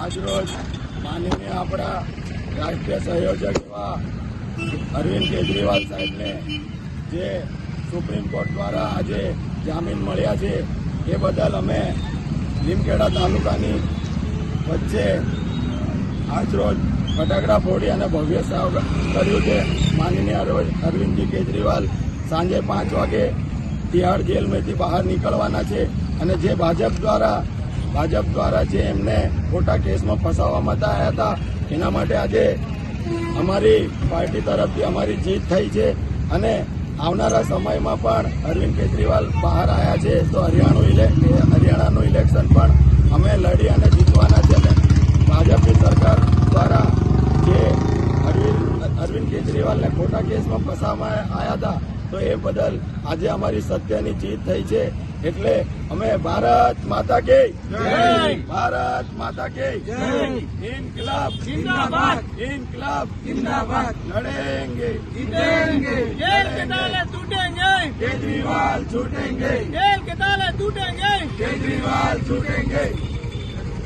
આજરોજ માનનીય આપણા રાષ્ટ્રીય સંયોજક એવા અરવિંદ કેજરીવાલ સાહેબને જે સુપ્રીમ કોર્ટ દ્વારા આજે જામીન મળ્યા છે એ બદલ અમે લીમખેડા તાલુકાની વચ્ચે આજરોજ ફટાકડા ફોડી અને ભવ્ય સ્વાગત કર્યું છે. માનનીય અરવિંદજી કેજરીવાલ સાંજે 5 વાગે તિહાડ જેલમાંથી બહાર નીકળવાના છે અને જે ભાજપ દ્વારા જે એમને ખોટા કેસમાં ફસાવવામાં આવ્યા હતા એના માટે આજે અમારી પાર્ટી તરફથી અમારી જીત થઈ છે અને આવનારા સમયમાં પણ અરવિંદ કેજરીવાલ બહાર આવ્યા છે તો હરિયાણાનું ઇલેક્શન પણ અમે લડી અને જીતવાના છે. ભાજપની સરકાર દ્વારા જે અરવિંદ કેજરીવાલને ખોટા કેસમાં ફસાવવામાં આવ્યા હતા તો એ બદલ આજે અમારી સત્યની જીત થઈ છે. એટલે અમે ભારત માતા કી જય, ભારત માતા કી જય, ઇન્કલાબ जिंदाबाद, इनकलाब जिंदाबाद, लड़ेंगे जीतेंगे, जेल के ताले टूटेंगे, केजरीवाल छूटेंगे, जेल के ताले टूटेंगे, केजरीवाल छूटेंगे.